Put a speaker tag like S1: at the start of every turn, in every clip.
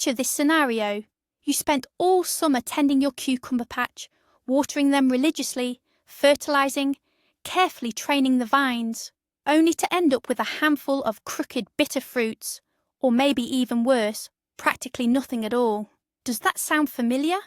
S1: Picture this scenario. You spent all summer tending your cucumber patch, watering them religiously, fertilizing, carefully training the vines, only to end up with a handful of crooked, bitter fruits, or maybe even worse, practically nothing at all. Does that sound familiar?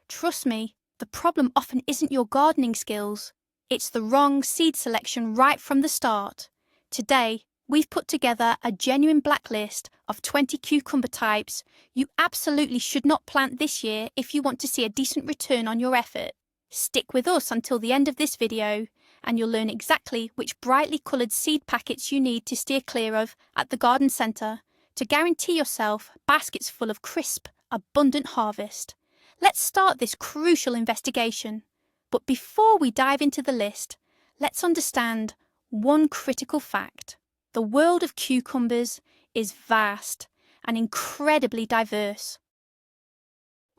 S1: Trust me, the problem often isn't your gardening skills. It's the wrong seed selection right from the start. Today, we've put together a genuine blacklist of 20 cucumber types you absolutely should not plant this year if you want to see a decent return on your effort. Stick with us until the end of this video, and you'll learn exactly which brightly coloured seed packets you need to steer clear of at the garden centre to guarantee yourself baskets full of crisp, abundant harvest. Let's start this crucial investigation. But before we dive into the list, let's understand one critical fact. The world of cucumbers is vast and incredibly diverse.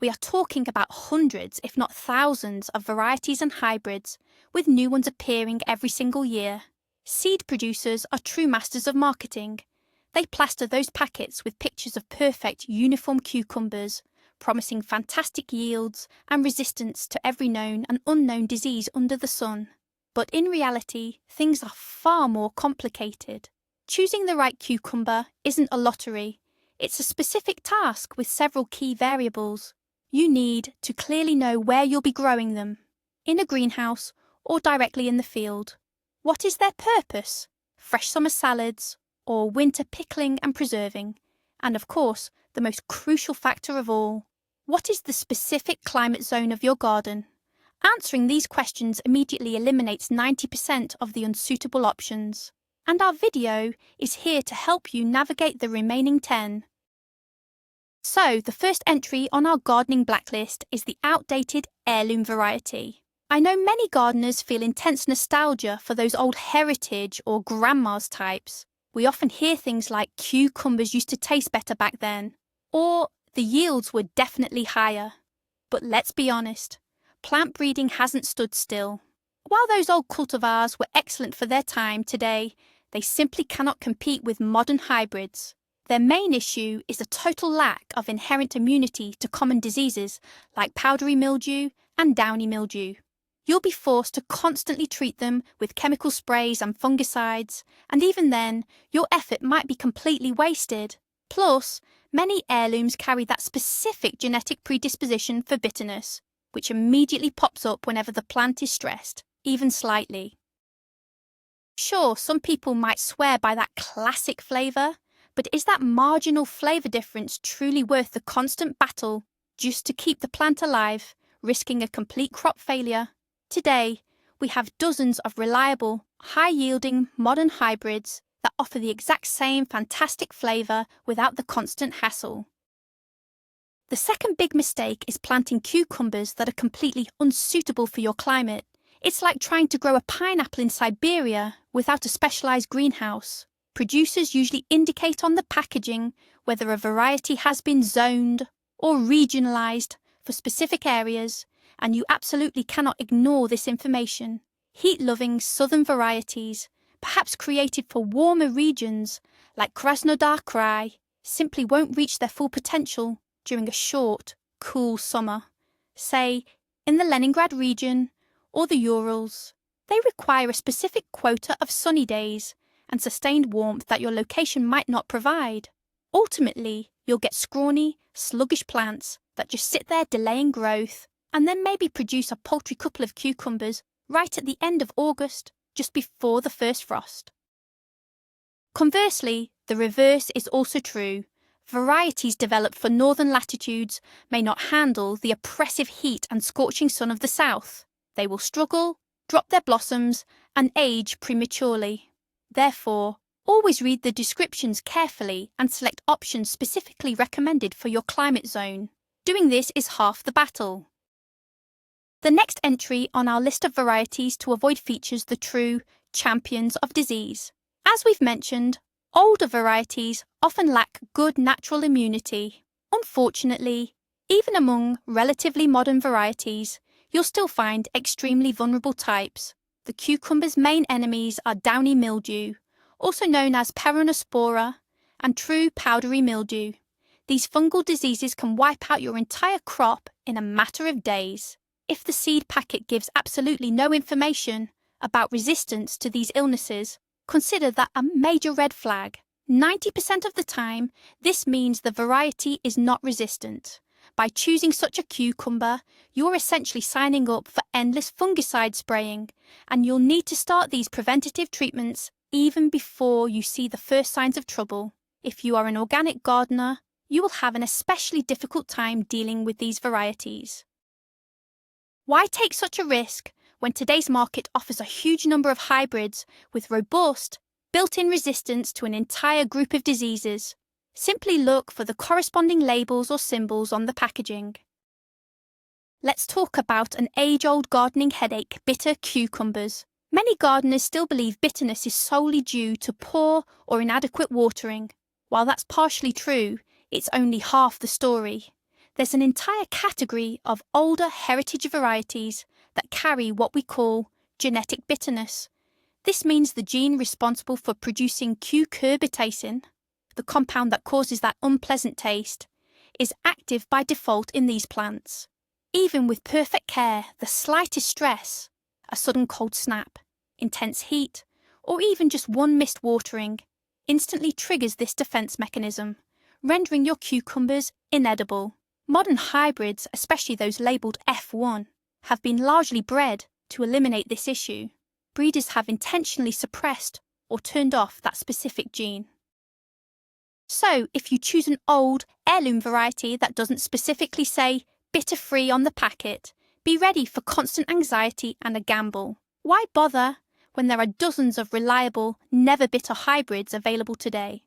S1: We are talking about hundreds, if not thousands, of varieties and hybrids, with new ones appearing every single year. Seed producers are true masters of marketing. They plaster those packets with pictures of perfect, uniform cucumbers, promising fantastic yields and resistance to every known and unknown disease under the sun. But in reality, things are far more complicated. Choosing the right cucumber isn't a lottery. It's a specific task with several key variables. You need to clearly know where you'll be growing them, in a greenhouse or directly in the field. What is their purpose? Fresh summer salads or winter pickling and preserving? And of course, the most crucial factor of all, what is the specific climate zone of your garden? Answering these questions immediately eliminates 90% of the unsuitable options. And our video is here to help you navigate the remaining 10. So, the first entry on our gardening blacklist is the outdated heirloom variety. I know many gardeners feel intense nostalgia for those old heritage or grandma's types. We often hear things like cucumbers used to taste better back then, or the yields were definitely higher. But let's be honest, plant breeding hasn't stood still. While those old cultivars were excellent for their time today, they simply cannot compete with modern hybrids. Their main issue is a total lack of inherent immunity to common diseases like powdery mildew and downy mildew. You'll be forced to constantly treat them with chemical sprays and fungicides, and even then, your effort might be completely wasted. Plus, many heirlooms carry that specific genetic predisposition for bitterness, which immediately pops up whenever the plant is stressed, even slightly. Sure, some people might swear by that classic flavour, but is that marginal flavour difference truly worth the constant battle just to keep the plant alive, risking a complete crop failure? Today, we have dozens of reliable, high-yielding modern hybrids that offer the exact same fantastic flavour without the constant hassle. The second big mistake is planting cucumbers that are completely unsuitable for your climate. It's like trying to grow a pineapple in Siberia without a specialised greenhouse. Producers usually indicate on the packaging whether a variety has been zoned or regionalised for specific areas, and you absolutely cannot ignore this information. Heat-loving southern varieties, perhaps created for warmer regions like Krasnodar Krai, simply won't reach their full potential during a short, cool summer. Say, in the Leningrad region or the Urals, they require a specific quota of sunny days and sustained warmth that your location might not provide. Ultimately, you'll get scrawny, sluggish plants that just sit there delaying growth and then maybe produce a paltry couple of cucumbers right at the end of August, just before the first frost. Conversely, the reverse is also true. Varieties developed for northern latitudes may not handle the oppressive heat and scorching sun of the south. They will struggle, drop their blossoms, and age prematurely. Therefore, always read the descriptions carefully and select options specifically recommended for your climate zone. Doing this is half the battle. The next entry on our list of varieties to avoid features the true champions of disease. As we've mentioned, older varieties often lack good natural immunity. Unfortunately, even among relatively modern varieties, you'll still find extremely vulnerable types. The cucumber's main enemies are downy mildew, also known as peronospora, and true powdery mildew. These fungal diseases can wipe out your entire crop in a matter of days. If the seed packet gives absolutely no information about resistance to these illnesses, consider that a major red flag. 90% of the time, this means the variety is not resistant. By choosing such a cucumber, you're essentially signing up for endless fungicide spraying, and you'll need to start these preventative treatments even before you see the first signs of trouble. If you are an organic gardener, you will have an especially difficult time dealing with these varieties. Why take such a risk when today's market offers a huge number of hybrids with robust, built-in resistance to an entire group of diseases? Simply look for the corresponding labels or symbols on the packaging. Let's talk about an age-old gardening headache, bitter cucumbers. Many gardeners still believe bitterness is solely due to poor or inadequate watering. While that's partially true, it's only half the story. There's an entire category of older heritage varieties that carry what we call genetic bitterness. This means the gene responsible for producing cucurbitacin, the compound that causes that unpleasant taste, is active by default in these plants. Even with perfect care, the slightest stress, a sudden cold snap, intense heat, or even just one missed watering, instantly triggers this defense mechanism, rendering your cucumbers inedible. Modern hybrids, especially those labelled F1, have been largely bred to eliminate this issue. Breeders have intentionally suppressed or turned off that specific gene. So, if you choose an old, heirloom variety that doesn't specifically say bitter-free on the packet, be ready for constant anxiety and a gamble. Why bother when there are dozens of reliable, never-bitter hybrids available today?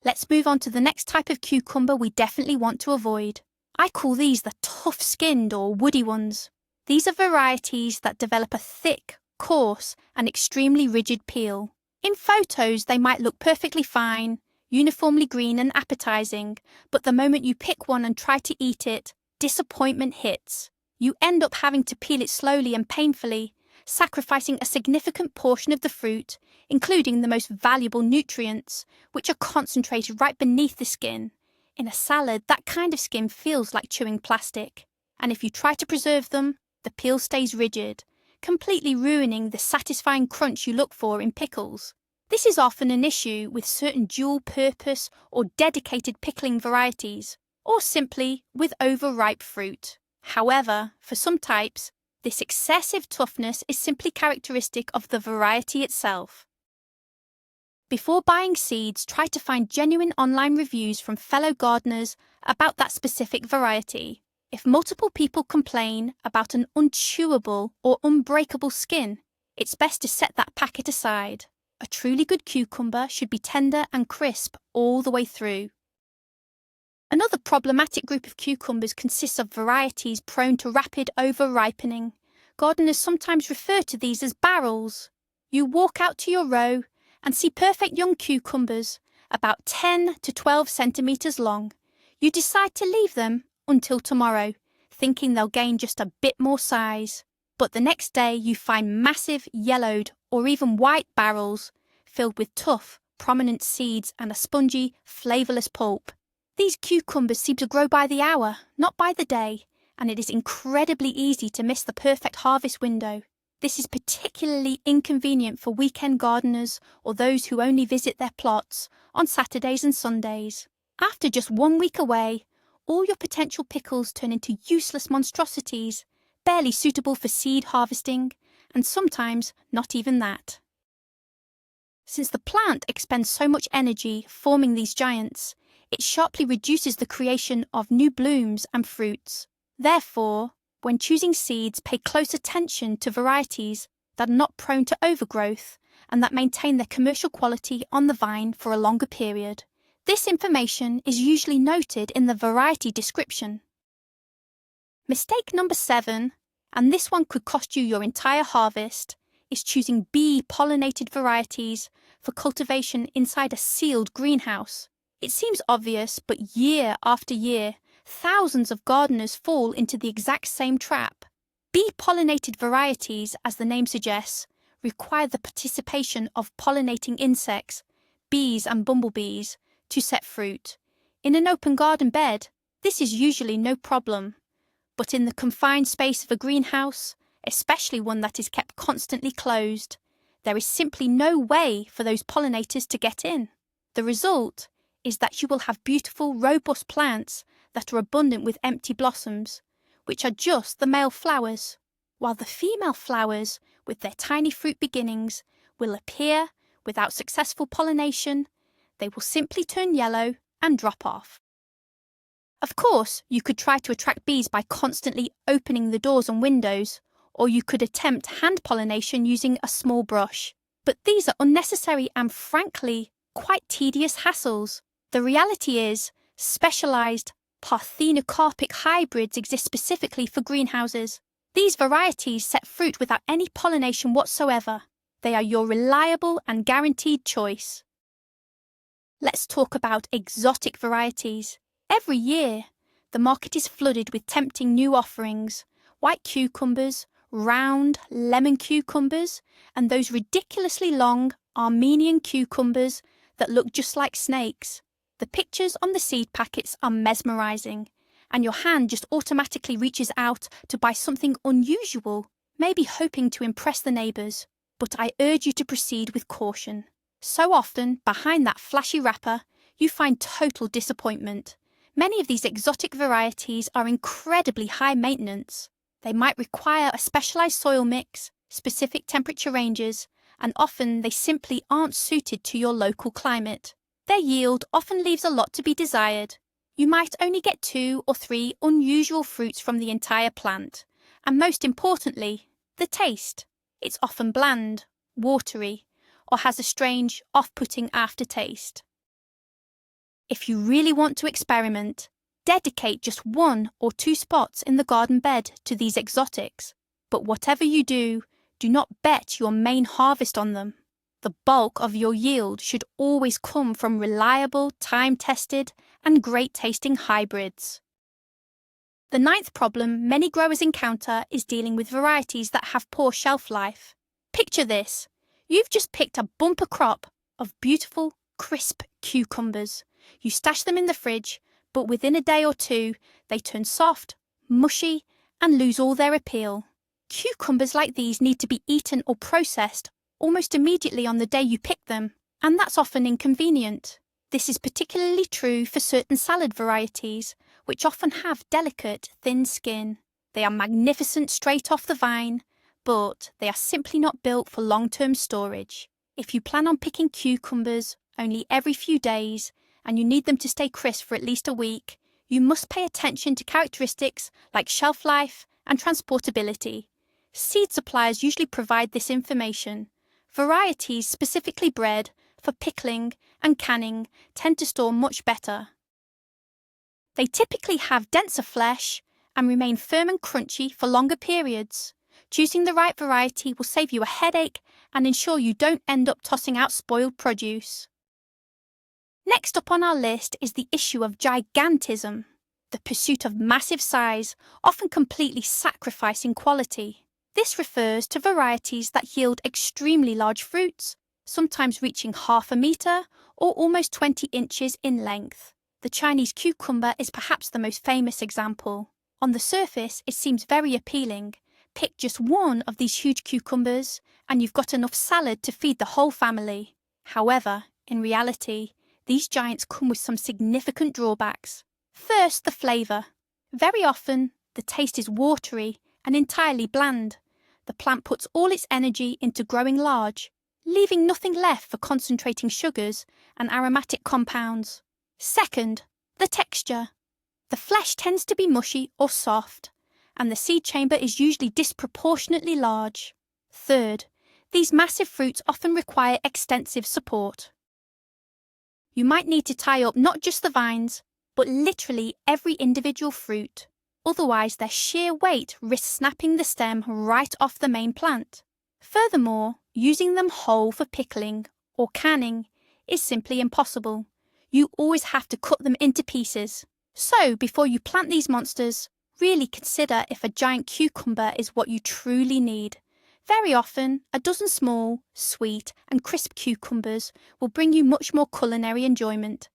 S1: Let's move on to the next type of cucumber we definitely want to avoid. I call these the tough-skinned or woody ones. These are varieties that develop a thick, coarse, and extremely rigid peel. In photos, they might look perfectly fine, uniformly green and appetizing, but the moment you pick one and try to eat it, disappointment hits. You end up having to peel it slowly and painfully, sacrificing a significant portion of the fruit, including the most valuable nutrients, which are concentrated right beneath the skin. In a salad, that kind of skin feels like chewing plastic, and if you try to preserve them, the peel stays rigid, completely ruining the satisfying crunch you look for in pickles. This is often an issue with certain dual-purpose or dedicated pickling varieties, or simply with overripe fruit. However, for some types, this excessive toughness is simply characteristic of the variety itself. Before buying seeds, try to find genuine online reviews from fellow gardeners about that specific variety. If multiple people complain about an unchewable or unbreakable skin, it's best to set that packet aside. A truly good cucumber should be tender and crisp all the way through. Another problematic group of cucumbers consists of varieties prone to rapid over-ripening. Gardeners sometimes refer to these as barrels. You walk out to your row and see perfect young cucumbers, about 10 to 12 centimetres long. You decide to leave them until tomorrow, thinking they'll gain just a bit more size. But the next day you find massive yellowed or even white barrels filled with tough, prominent seeds and a spongy, flavourless pulp. These cucumbers seem to grow by the hour, not by the day, and it is incredibly easy to miss the perfect harvest window. This is particularly inconvenient for weekend gardeners or those who only visit their plots on Saturdays and Sundays. After just 1 week away, all your potential pickles turn into useless monstrosities, barely suitable for seed harvesting, and sometimes not even that. Since the plant expends so much energy forming these giants, it sharply reduces the creation of new blooms and fruits. Therefore, when choosing seeds, pay close attention to varieties that are not prone to overgrowth and that maintain their commercial quality on the vine for a longer period. This information is usually noted in the variety description. Mistake number 7, and this one could cost you your entire harvest, is choosing bee-pollinated varieties for cultivation inside a sealed greenhouse. It seems obvious, but year after year, thousands of gardeners fall into the exact same trap. Bee-pollinated varieties, as the name suggests, require the participation of pollinating insects, bees and bumblebees, to set fruit. In an open garden bed, this is usually no problem. But in the confined space of a greenhouse, especially one that is kept constantly closed, there is simply no way for those pollinators to get in. The result is that you will have beautiful, robust plants that are abundant with empty blossoms, which are just the male flowers, while the female flowers, with their tiny fruit beginnings, will appear without successful pollination. They will simply turn yellow and drop off. Of course, you could try to attract bees by constantly opening the doors and windows, or you could attempt hand pollination using a small brush. But these are unnecessary and, frankly, quite tedious hassles. The reality is, specialised parthenocarpic hybrids exist specifically for greenhouses. These varieties set fruit without any pollination whatsoever. They are your reliable and guaranteed choice. Let's talk about exotic varieties. Every year, the market is flooded with tempting new offerings: white cucumbers, round lemon cucumbers, and those ridiculously long Armenian cucumbers that look just like snakes. The pictures on the seed packets are mesmerising, and your hand just automatically reaches out to buy something unusual, maybe hoping to impress the neighbours. But I urge you to proceed with caution. So often, behind that flashy wrapper, you find total disappointment. Many of these exotic varieties are incredibly high maintenance. They might require a specialised soil mix, specific temperature ranges, and often they simply aren't suited to your local climate. Their yield often leaves a lot to be desired. You might only get 2 or 3 unusual fruits from the entire plant. And most importantly, the taste. It's often bland, watery, or has a strange, off-putting aftertaste. If you really want to experiment, dedicate just 1 or 2 spots in the garden bed to these exotics. But whatever you do, do not bet your main harvest on them. The bulk of your yield should always come from reliable, time-tested, and great-tasting hybrids. The 9th problem many growers encounter is dealing with varieties that have poor shelf life. Picture this. You've just picked a bumper crop of beautiful, crisp cucumbers. You stash them in the fridge, but within a day or 2, they turn soft, mushy, and lose all their appeal. Cucumbers like these need to be eaten or processed almost immediately on the day you pick them, and that's often inconvenient. This is particularly true for certain salad varieties, which often have delicate, thin skin. They are magnificent straight off the vine, but they are simply not built for long-term storage. If you plan on picking cucumbers only every few days, and you need them to stay crisp for at least a week, you must pay attention to characteristics like shelf life and transportability. Seed suppliers usually provide this information. Varieties specifically bred for pickling and canning tend to store much better. They typically have denser flesh and remain firm and crunchy for longer periods. Choosing the right variety will save you a headache and ensure you don't end up tossing out spoiled produce. Next up on our list is the issue of gigantism, the pursuit of massive size, often completely sacrificing quality. This refers to varieties that yield extremely large fruits, sometimes reaching half a metre or almost 20 inches in length. The Chinese cucumber is perhaps the most famous example. On the surface, it seems very appealing. Pick just 1 of these huge cucumbers and you've got enough salad to feed the whole family. However, in reality, these giants come with some significant drawbacks. First, the flavour. Very often, the taste is watery and entirely bland. The plant puts all its energy into growing large, leaving nothing left for concentrating sugars and aromatic compounds. Second, the texture. The flesh tends to be mushy or soft, and the seed chamber is usually disproportionately large. Third, these massive fruits often require extensive support. You might need to tie up not just the vines, but literally every individual fruit. Otherwise, their sheer weight risks snapping the stem right off the main plant. Furthermore, using them whole for pickling or canning is simply impossible. You always have to cut them into pieces. So, before you plant these monsters, really consider if a giant cucumber is what you truly need. Very often, a dozen small, sweet and crisp cucumbers will bring you much more culinary enjoyment.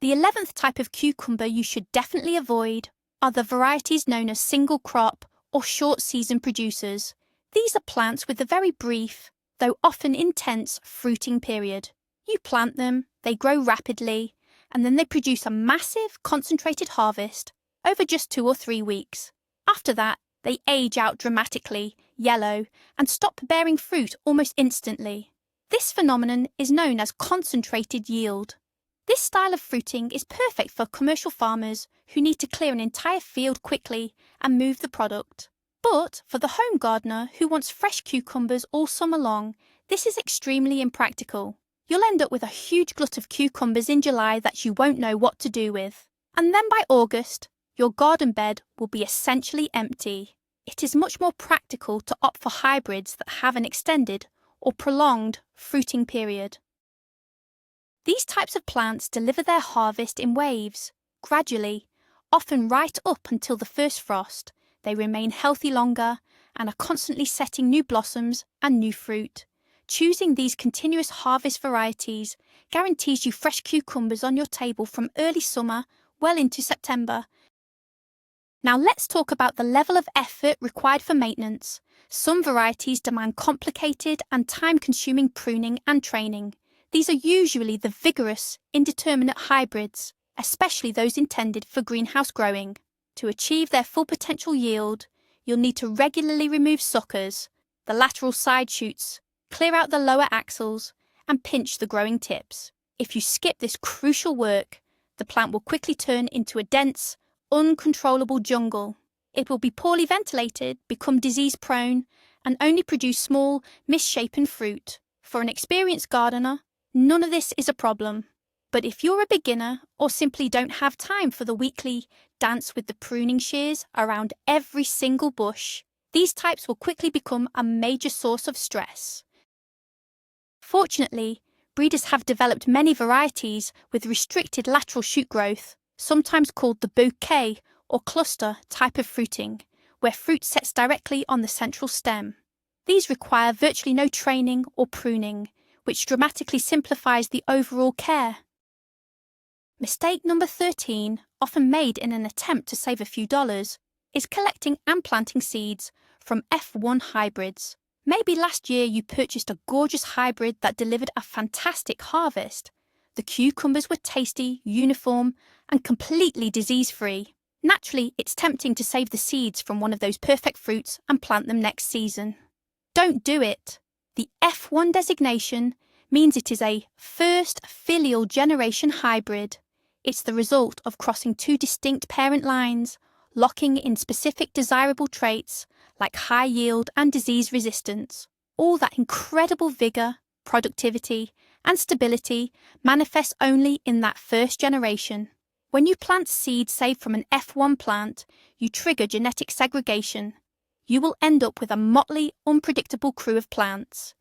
S1: The 11th type of cucumber you should definitely avoid are the varieties known as single crop or short season producers. These are plants with a very brief, though often intense, fruiting period. You plant them, they grow rapidly, and then they produce a massive, concentrated harvest over just 2 or 3 weeks. After that, they age out dramatically, yellow, and stop bearing fruit almost instantly. This phenomenon is known as concentrated yield. This style of fruiting is perfect for commercial farmers who need to clear an entire field quickly and move the product. But for the home gardener who wants fresh cucumbers all summer long, this is extremely impractical. You'll end up with a huge glut of cucumbers in July that you won't know what to do with. And then by August, your garden bed will be essentially empty. It is much more practical to opt for hybrids that have an extended or prolonged fruiting period. These types of plants deliver their harvest in waves, gradually, often right up until the first frost. They remain healthy longer and are constantly setting new blossoms and new fruit. Choosing these continuous harvest varieties guarantees you fresh cucumbers on your table from early summer well into September. Now let's talk about the level of effort required for maintenance. Some varieties demand complicated and time-consuming pruning and training. These are usually the vigorous, indeterminate hybrids, especially those intended for greenhouse growing. To achieve their full potential yield, you'll need to regularly remove suckers, the lateral side shoots, clear out the lower axils, and pinch the growing tips. If you skip this crucial work, the plant will quickly turn into a dense, uncontrollable jungle. It will be poorly ventilated, become disease-prone, and only produce small, misshapen fruit. For an experienced gardener, none of this is a problem. But if you're a beginner or simply don't have time for the weekly dance with the pruning shears around every single bush, these types will quickly become a major source of stress. Fortunately, breeders have developed many varieties with restricted lateral shoot growth, sometimes called the bouquet or cluster type of fruiting, where fruit sets directly on the central stem. These require virtually no training or pruning, which dramatically simplifies the overall care. Mistake number 13, often made in an attempt to save a few dollars, is collecting and planting seeds from F1 hybrids. Maybe last year you purchased a gorgeous hybrid that delivered a fantastic harvest. The cucumbers were tasty, uniform, and completely disease-free. Naturally, it's tempting to save the seeds from one of those perfect fruits and plant them next season. Don't do it. The F1 designation means it is a first filial generation hybrid. It's the result of crossing 2 distinct parent lines, locking in specific desirable traits like high yield and disease resistance. All that incredible vigour, productivity, and stability manifests only in that first generation. When you plant seeds saved from an F1 plant, you trigger genetic segregation. You will end up with a motley, unpredictable crew of plants.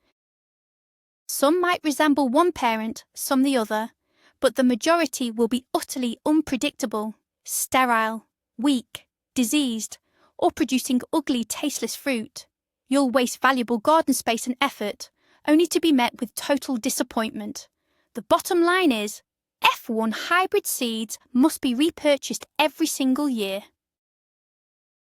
S1: Some might resemble one parent, some the other, but the majority will be utterly unpredictable, sterile, weak, diseased, or producing ugly, tasteless fruit. You'll waste valuable garden space and effort, only to be met with total disappointment. The bottom line is, F1 hybrid seeds must be repurchased every single year.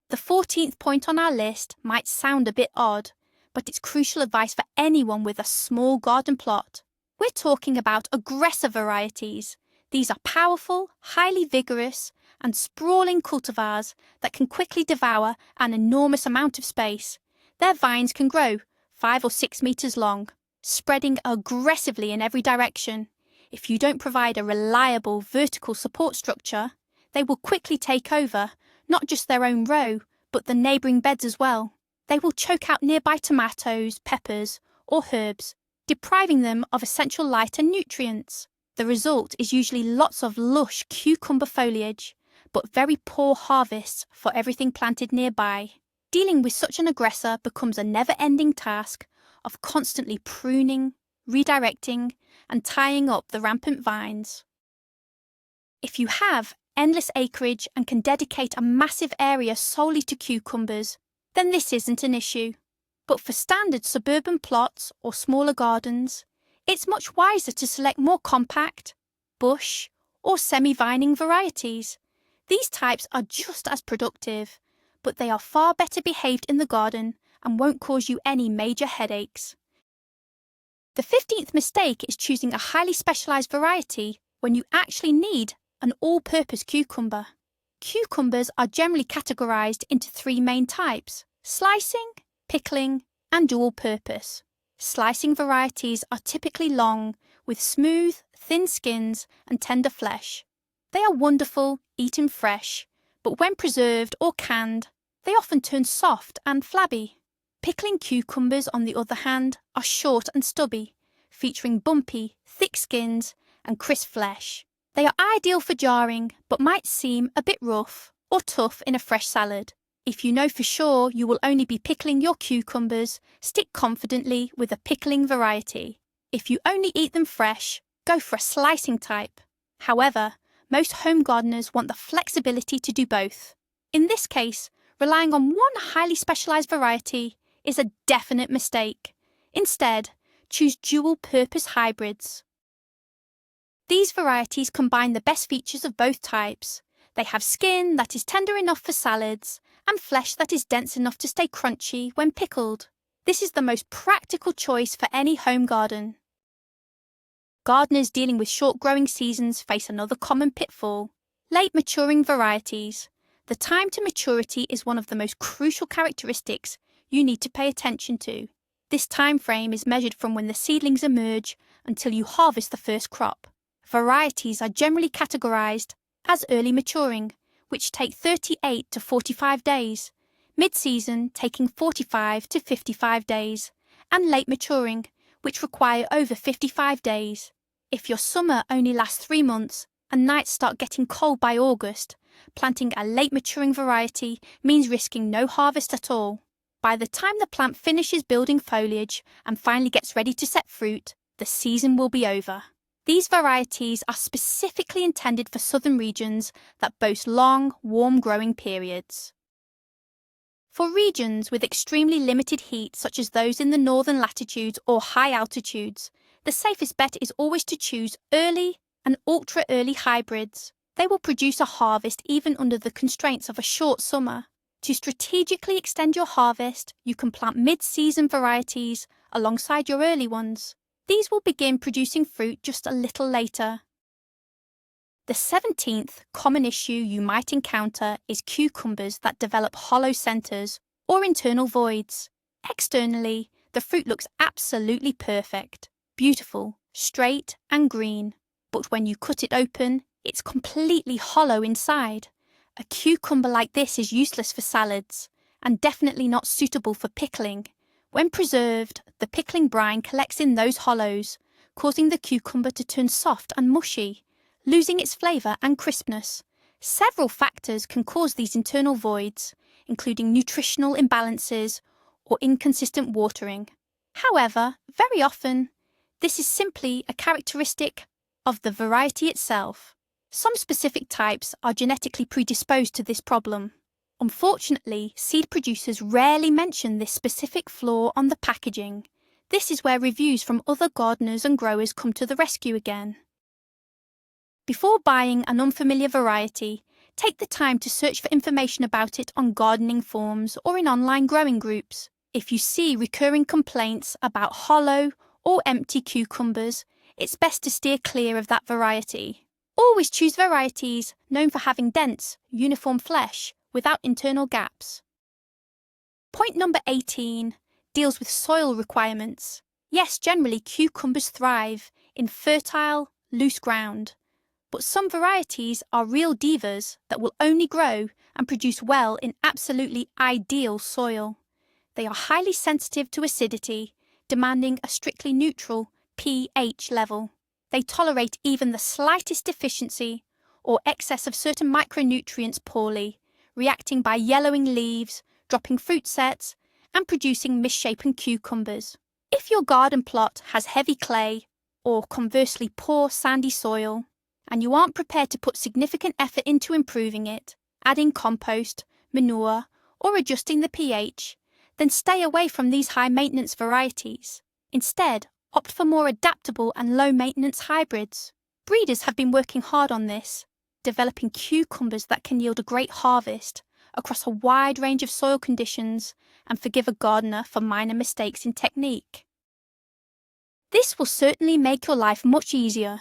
S1: The 14th point on our list might sound a bit odd, but it's crucial advice for anyone with a small garden plot. We're talking about aggressive varieties. These are powerful, highly vigorous, and sprawling cultivars that can quickly devour an enormous amount of space. Their vines can grow 5 or 6 meters long, spreading aggressively in every direction. If you don't provide a reliable vertical support structure, they will quickly take over, not just their own row, but the neighbouring beds as well. They will choke out nearby tomatoes, peppers, or herbs, depriving them of essential light and nutrients. The result is usually lots of lush cucumber foliage, but very poor harvests for everything planted nearby. Dealing with such an aggressor becomes a never-ending task of constantly pruning, redirecting, and tying up the rampant vines. If you have endless acreage and can dedicate a massive area solely to cucumbers, then this isn't an issue. But for standard suburban plots or smaller gardens, it's much wiser to select more compact, bush, or semi-vining varieties. These types are just as productive, but they are far better behaved in the garden and won't cause you any major headaches. The 15th mistake is choosing a highly specialised variety when you actually need an all-purpose cucumber. Cucumbers are generally categorised into 3 main types: slicing, pickling, and dual-purpose. Slicing varieties are typically long, with smooth, thin skins and tender flesh. They are wonderful, eaten fresh, but when preserved or canned, they often turn soft and flabby. Pickling cucumbers, on the other hand, are short and stubby, featuring bumpy, thick skins and crisp flesh. They are ideal for jarring, but might seem a bit rough or tough in a fresh salad. If you know for sure you will only be pickling your cucumbers, stick confidently with a pickling variety. If you only eat them fresh, go for a slicing type. However, most home gardeners want the flexibility to do both. In this case, relying on one highly specialised variety is a definite mistake. Instead, choose dual-purpose hybrids. These varieties combine the best features of both types. They have skin that is tender enough for salads and flesh that is dense enough to stay crunchy when pickled. This is the most practical choice for any home garden. Gardeners dealing with short growing seasons face another common pitfall: late maturing varieties. The time to maturity is one of the most crucial characteristics you need to pay attention to. This time frame is measured from when the seedlings emerge until you harvest the first crop. Varieties are generally categorised as early maturing, which take 38 to 45 days, mid-season taking 45 to 55 days, and late maturing, which require over 55 days. If your summer only lasts 3 months and nights start getting cold by August, planting a late maturing variety means risking no harvest at all. By the time the plant finishes building foliage and finally gets ready to set fruit, the season will be over. These varieties are specifically intended for southern regions that boast long, warm growing periods. For regions with extremely limited heat, such as those in the northern latitudes or high altitudes, the safest bet is always to choose early and ultra-early hybrids. They will produce a harvest even under the constraints of a short summer. To strategically extend your harvest, you can plant mid-season varieties alongside your early ones. These will begin producing fruit just a little later. The 17th common issue you might encounter is cucumbers that develop hollow centres or internal voids. Externally, the fruit looks absolutely perfect, beautiful, straight and green. But when you cut it open, it's completely hollow inside. A cucumber like this is useless for salads and definitely not suitable for pickling. When preserved, the pickling brine collects in those hollows, causing the cucumber to turn soft and mushy, losing its flavour and crispness. Several factors can cause these internal voids, including nutritional imbalances or inconsistent watering. However, very often, this is simply a characteristic of the variety itself. Some specific types are genetically predisposed to this problem. Unfortunately, seed producers rarely mention this specific flaw on the packaging. This is where reviews from other gardeners and growers come to the rescue again. Before buying an unfamiliar variety, take the time to search for information about it on gardening forums or in online growing groups. If you see recurring complaints about hollow or empty cucumbers, it's best to steer clear of that variety. Always choose varieties known for having dense, uniform flesh without internal gaps. Point number 18 deals with soil requirements. Yes, generally cucumbers thrive in fertile, loose ground, but some varieties are real divas that will only grow and produce well in absolutely ideal soil. They are highly sensitive to acidity, demanding a strictly neutral pH level. They tolerate even the slightest deficiency or excess of certain micronutrients poorly, reacting by yellowing leaves, dropping fruit sets, and producing misshapen cucumbers. If your garden plot has heavy clay, or conversely poor sandy soil, and you aren't prepared to put significant effort into improving it, adding compost, manure, or adjusting the pH, then stay away from these high-maintenance varieties. Instead, opt for more adaptable and low-maintenance hybrids. Breeders have been working hard on this, developing cucumbers that can yield a great harvest across a wide range of soil conditions and forgive a gardener for minor mistakes in technique. This will certainly make your life much easier.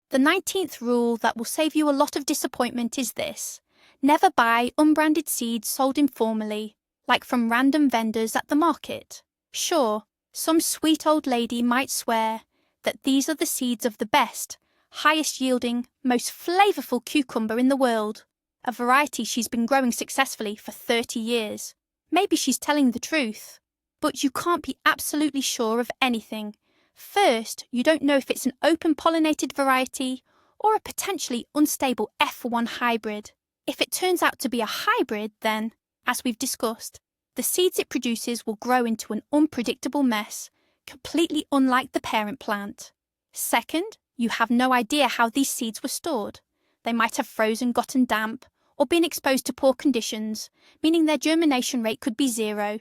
S1: The 19th rule that will save you a lot of disappointment is this: never buy unbranded seeds sold informally, like from random vendors at the market. Sure, some sweet old lady might swear that these are the seeds of the best, highest yielding, most flavourful cucumber in the world, a variety she's been growing successfully for 30 years. Maybe she's telling the truth, but you can't be absolutely sure of anything. First, you don't know if it's an open-pollinated variety or a potentially unstable F1 hybrid. If it turns out to be a hybrid, then, as we've discussed, the seeds it produces will grow into an unpredictable mess, completely unlike the parent plant. Second, you have no idea how these seeds were stored. They might have frozen, gotten damp, or been exposed to poor conditions, meaning their germination rate could be 0.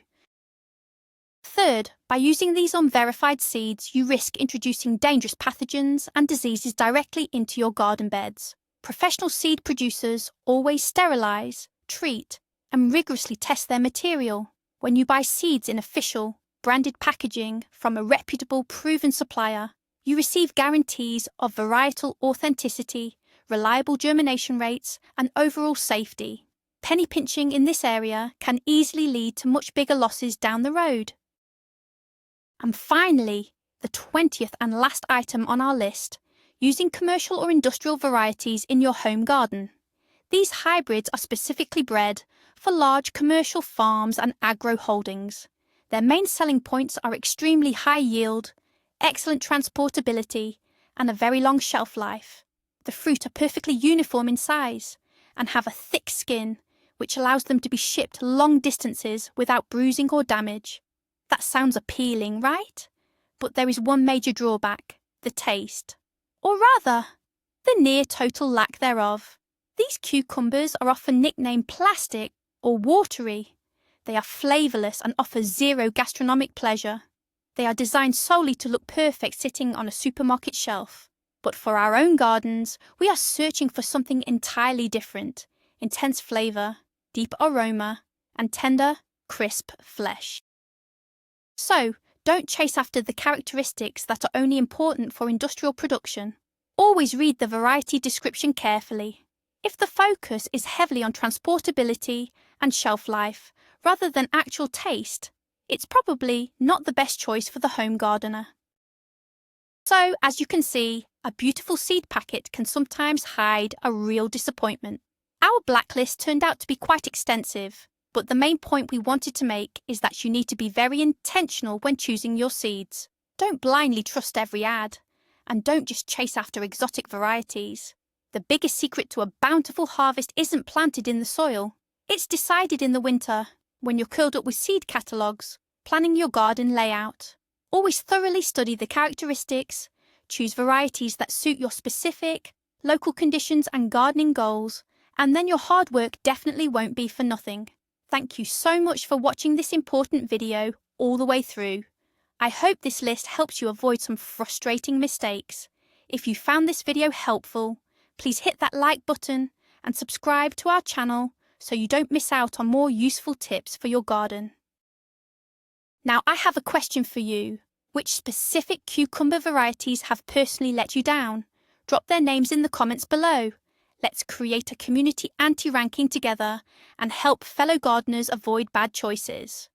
S1: Third, by using these unverified seeds, you risk introducing dangerous pathogens and diseases directly into your garden beds. Professional seed producers always sterilize, treat, and rigorously test their material. When you buy seeds in official, branded packaging from a reputable, proven supplier, you receive guarantees of varietal authenticity, reliable germination rates, and overall safety. Penny pinching in this area can easily lead to much bigger losses down the road. And finally, the 20th and last item on our list, using commercial or industrial varieties in your home garden. These hybrids are specifically bred for large commercial farms and agro holdings. Their main selling points are extremely high yield, excellent transportability, and a very long shelf life. The fruit are perfectly uniform in size and have a thick skin, which allows them to be shipped long distances without bruising or damage. That sounds appealing, right? But there is one major drawback: the taste. Or rather, the near total lack thereof. These cucumbers are often nicknamed plastic or watery. They are flavourless and offer 0 gastronomic pleasure. They are designed solely to look perfect sitting on a supermarket shelf. But for our own gardens, we are searching for something entirely different: intense flavour, deep aroma, and tender, crisp flesh. So, don't chase after the characteristics that are only important for industrial production. Always read the variety description carefully. If the focus is heavily on transportability and shelf life, rather than actual taste, it's probably not the best choice for the home gardener. So, as you can see, a beautiful seed packet can sometimes hide a real disappointment. Our blacklist turned out to be quite extensive, but the main point we wanted to make is that you need to be very intentional when choosing your seeds. Don't blindly trust every ad, and don't just chase after exotic varieties. The biggest secret to a bountiful harvest isn't planted in the soil. It's decided in the winter, when you're curled up with seed catalogues, planning your garden layout. Always thoroughly study the characteristics, choose varieties that suit your specific, local conditions and gardening goals, and then your hard work definitely won't be for nothing. Thank you so much for watching this important video all the way through. I hope this list helps you avoid some frustrating mistakes. If you found this video helpful, please hit that like button and subscribe to our channel so you don't miss out on more useful tips for your garden. Now I have a question for you. Which specific cucumber varieties have personally let you down? Drop their names in the comments below. Let's create a community anti-ranking together and help fellow gardeners avoid bad choices.